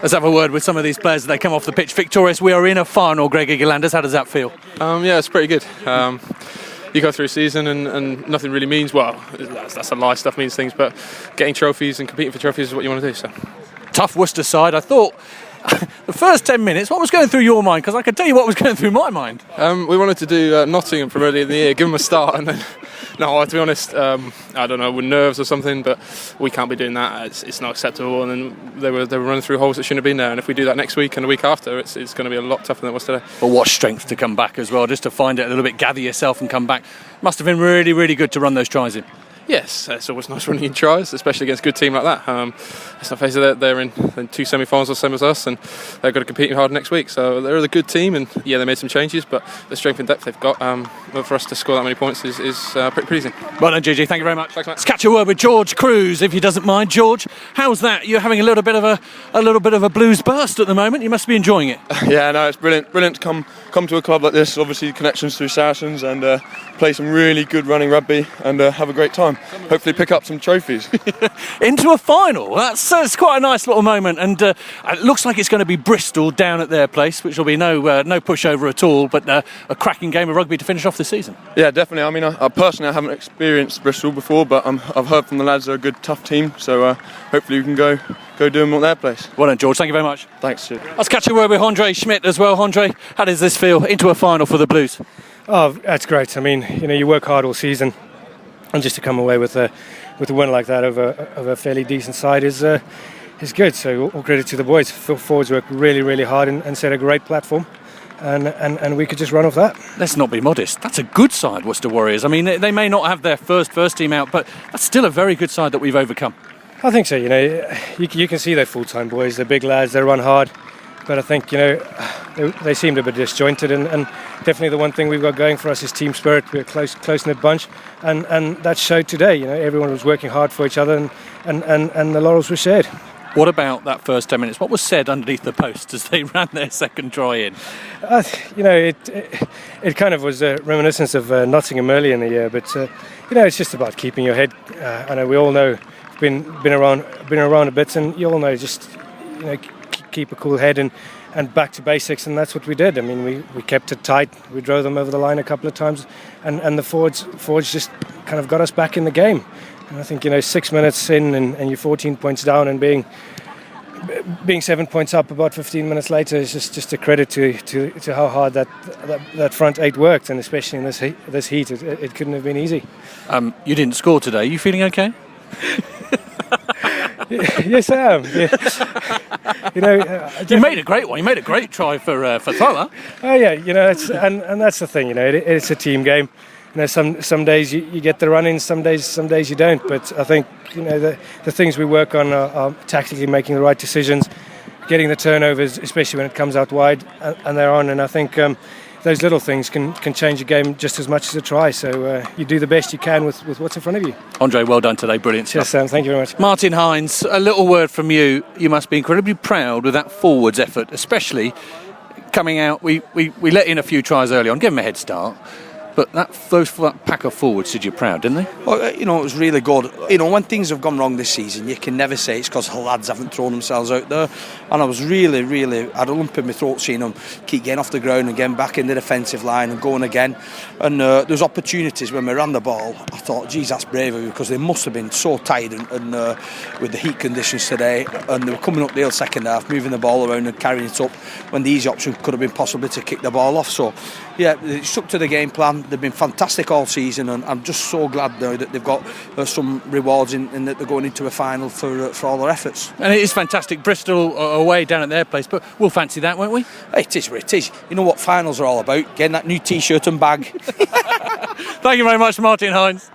Let's have a word with some of these players as they come off the pitch victorious. We are in a final, Greg Igualanders. How does that feel? Yeah, it's pretty good. You go through a season and nothing really means, well, that's a lie, stuff means things, but getting trophies and competing for trophies is what you want to do. So Tough Worcester side. I thought the first 10 minutes, what was going through your mind? Because I can tell you what was going through my mind. We wanted to do Nottingham from earlier in the year, give them a start, and then, no, to be honest, I don't know, with nerves or something, but we can't be doing that. It's not acceptable, and then they were running through holes that shouldn't have been there, and if we do that next week and the week after, it's going to be a lot tougher than it was today. But what strength to come back as well, just to find it a little bit, gather yourself and come back. Must have been really, really good to run those tries in. Yes, it's always nice running in tries, especially against a good team like that. Let's not face it, they're in two semi-finals the same as us, and they've got to compete hard next week. So they're a good team, and yeah, they made some changes, but the strength and depth they've got for us to score that many points is pretty pleasing. Well done, Gigi. Thank you very much. Thanks, mate. Let's catch a word with George Cruz, if he doesn't mind. George, how's that? You're having a little bit of a blues burst at the moment. You must be enjoying it. Yeah, no, it's brilliant to come to a club like this. Obviously, connections through Saracens, and play some really good running rugby and have a great time. Hopefully, pick up some trophies. Into a final. That's quite a nice little moment, and it looks like it's going to be Bristol down at their place, which will be no pushover at all, but a cracking game of rugby to finish off the season. Yeah, definitely. I mean, I personally haven't experienced Bristol before, but I've heard from the lads they're a good, tough team. So hopefully we can go do them at their place. Well done, George. Thank you very much. Thanks, Sid. Let's catch a word with Andre Schmidt as well. Andre, how does this feel? Into a final for the Blues. Oh, that's great. I mean, you work hard all season, and just to come away with a win like that over a fairly decent side is good. So all credit to the boys. Forwards worked really, really hard and set a great platform. And we could just run off that. Let's not be modest. That's a good side, Worcester Warriors. I mean, they may not have their first team out, but that's still a very good side that we've overcome. I think so. You can see they're full-time boys. They're big lads. They run hard. But I think, they seemed a bit disjointed, and definitely the one thing we've got going for us is team spirit. We're a close-knit bunch, and that showed today. Everyone was working hard for each other, and the laurels were shared. What about that first 10 minutes? What was said underneath the post as they ran their second try in? It kind of was a reminiscence of Nottingham early in the year, but it's just about keeping your head. I know we all know, been around a bit, and you all know just keep a cool head and back to basics, and that's what we did. I mean, we kept it tight. We drove them over the line a couple of times, and the forwards just kind of got us back in the game. And I think 6 minutes in and you're 14 points down, and being 7 points up about 15 minutes later is just a credit to how hard that front eight worked, and especially in this heat, it couldn't have been easy. You didn't score today. You feeling okay? Yes, I am. Yeah. You made a great one. You made a great try for Thrower. Oh yeah, and that's the thing. It's a team game. Some days you get the run in, some days you don't. But I think the things we work on are tactically making the right decisions, getting the turnovers, especially when it comes out wide, and they're on. And I think those little things can change a game just as much as a try. So you do the best you can with what's in front of you. Andre, well done today. Brilliant stuff. Yes, Sam. Thank you very much. Martin Hines, a little word from you. You must be incredibly proud with that forwards effort, especially coming out. We let in a few tries early on, give them a head start. But that pack of forwards did you proud, didn't they? Well, it was really good. When things have gone wrong this season, you can never say it's because the lads haven't thrown themselves out there. And I was really, really, I had a lump in my throat seeing them keep getting off the ground and getting back in the defensive line and going again. And there's opportunities when we ran the ball. I thought, geez, that's brave because they must have been so tired and with the heat conditions today. And they were coming up the hill second half, moving the ball around and carrying it up when the easy option could have been possibly to kick the ball off. So, yeah, they stuck to the game plan. They've been fantastic all season, and I'm just so glad now that they've got some rewards in that they're going into a final for all their efforts. And it is fantastic. Bristol away down at their place, but we'll fancy that, won't we? It is what it is. You know what finals are all about? Getting that new T-shirt and bag. Thank you very much, Martin Hines.